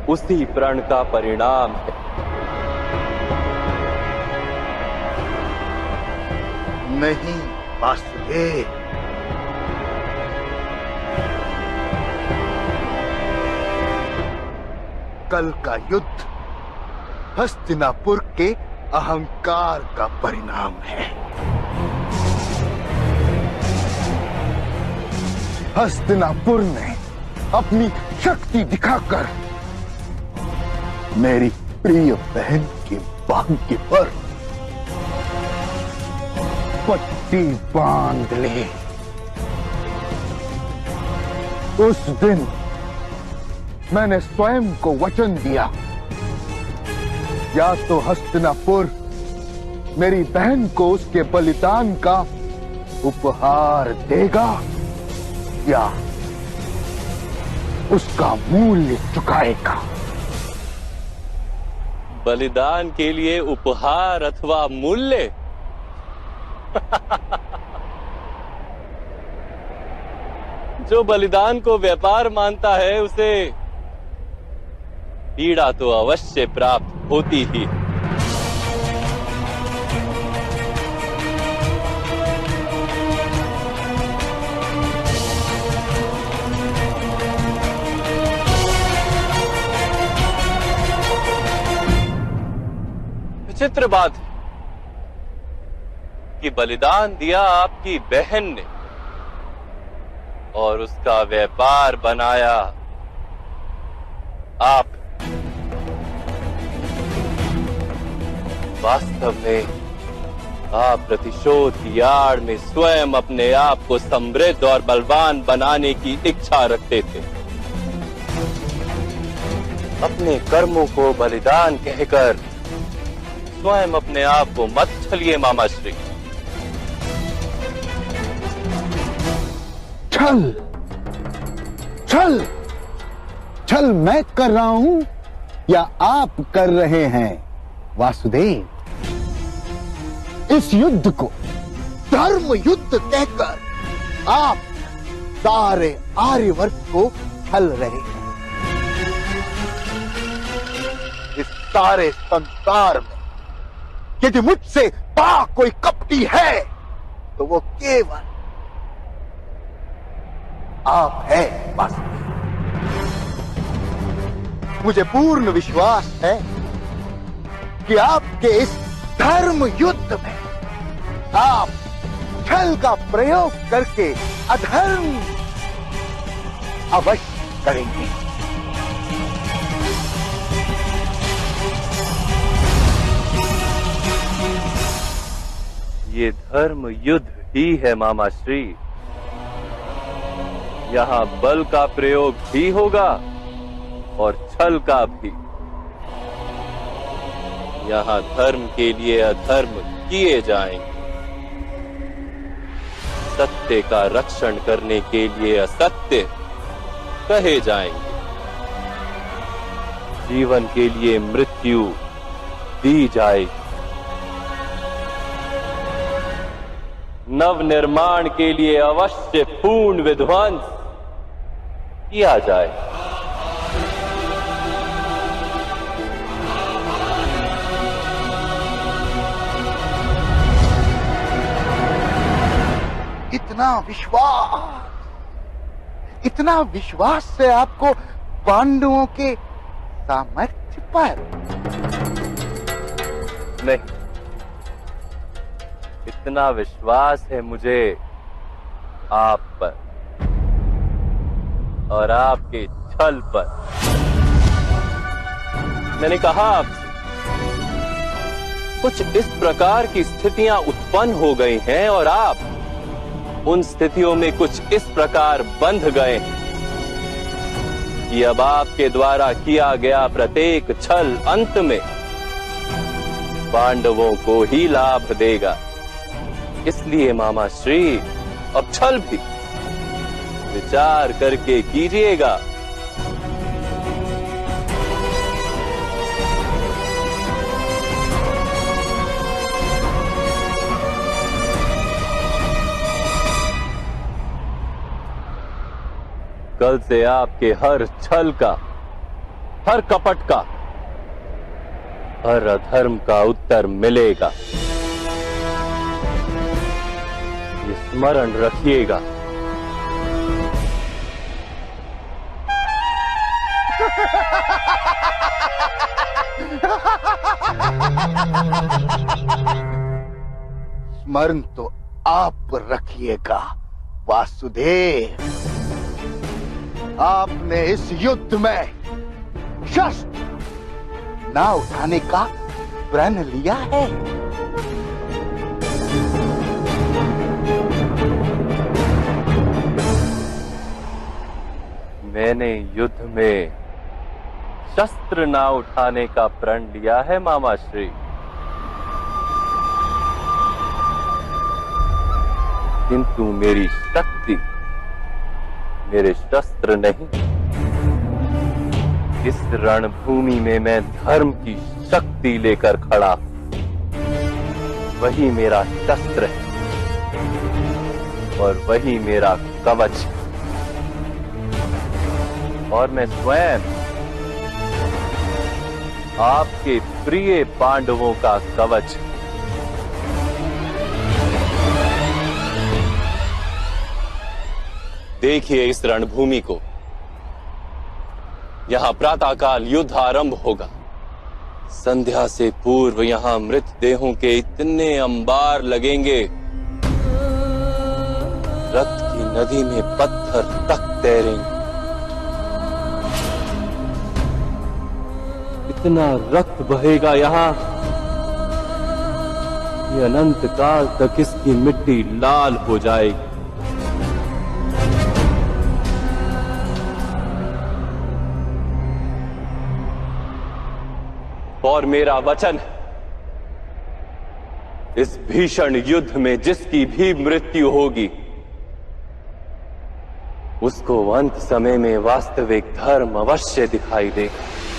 उसी प्रण का परिणाम है। नहीं वासुदेव, कल का युद्ध हस्तिनापुर के अहंकार का परिणाम है। हस्तिनापुर ने अपनी शक्ति दिखाकर मेरी प्रिय बहन के भाग्य पर पट्टी बांध ली। उस दिन मैंने स्वयं को वचन दिया, या तो हस्तिनापुर मेरी बहन को उसके बलिदान का उपहार देगा या उसका मूल्य चुकाएगा। बलिदान के लिए उपहार अथवा मूल्य? जो बलिदान को व्यापार मानता है उसे पीड़ा तो अवश्य प्राप्त होती ही। विचित्र बात है कि बलिदान दिया आपकी बहन ने और उसका व्यापार बनाया आप। वास्तव में आप प्रतिशोध की आड़ में स्वयं अपने आप को समृद्ध और बलवान बनाने की इच्छा रखते थे। अपने कर्मों को बलिदान कहकर स्वयं अपने आप को मत छलिए मामाश्री। छल छल छल मैं कर रहा हूं या आप कर रहे हैं वासुदेव? इस युद्ध को धर्म युद्ध कहकर आप सारे आर्यवर्त को छल रहे हैं। इस सारे संसार में यदि मुझसे बड़ा कोई कपटी है तो वो केवल आप है वासुदेव। मुझे पूर्ण विश्वास है कि आपके इस धर्म युद्ध में आप छल का प्रयोग करके अधर्म अवश्य करेंगे। ये धर्म युद्ध ही है मामाश्री। यहाँ बल का प्रयोग भी होगा और छल का भी। यहाँ धर्म के लिए अधर्म किए जाएंगे, सत्य का रक्षण करने के लिए असत्य कहे जाएंगे, जीवन के लिए मृत्यु दी जाएगी, नव निर्माण के लिए अवश्य पूर्ण विध्वंस किया जाए। इतना विश्वास से आपको पांडवों के सामर्थ्य पर? नहीं, इतना विश्वास है मुझे आप पर और आपके छल पर। मैंने कहा आपसे कुछ इस प्रकार की स्थितियां उत्पन्न हो गई हैं और आप उन स्थितियों में कुछ इस प्रकार बंध गए हैं कि अब आपके द्वारा किया गया प्रत्येक छल अंत में पांडवों को ही लाभ देगा। इसलिए मामाश्री अब छल भी विचार करके कीजिएगा। कल से आपके हर छल का हर कपट का, हर अधर्म का उत्तर मिलेगा। ये स्मरण रखिएगा। स्मरण तो आप रखिएगा वासुदेव। आपने इस युद्ध में शस्त्र ना उठाने का प्रण लिया है। मैंने युद्ध में शस्त्र ना उठाने का प्रण लिया है मामाश्री। किंतु मेरी शक्ति मेरे शस्त्र नहीं। इस रणभूमि में मैं धर्म की शक्ति लेकर खड़ा, वही मेरा शस्त्र है और वही मेरा कवच है। और मैं स्वयं आपके प्रिय पांडवों का कवच। देखिए इस रणभूमि को। यहां प्रातःकाल युद्ध आरंभ होगा। संध्या से पूर्व यहां मृतदेहों के इतने अंबार लगेंगे, रक्त की नदी में पत्थर तक तैरेंगे। इतना रक्त बहेगा यहां कि अनंत काल तक इसकी मिट्टी लाल हो जाएगी। और मेरा वचन, इस भीषण युद्ध में जिसकी भी मृत्यु होगी, उसको अंत समय में वास्तविक धर्म अवश्य दिखाई देगा।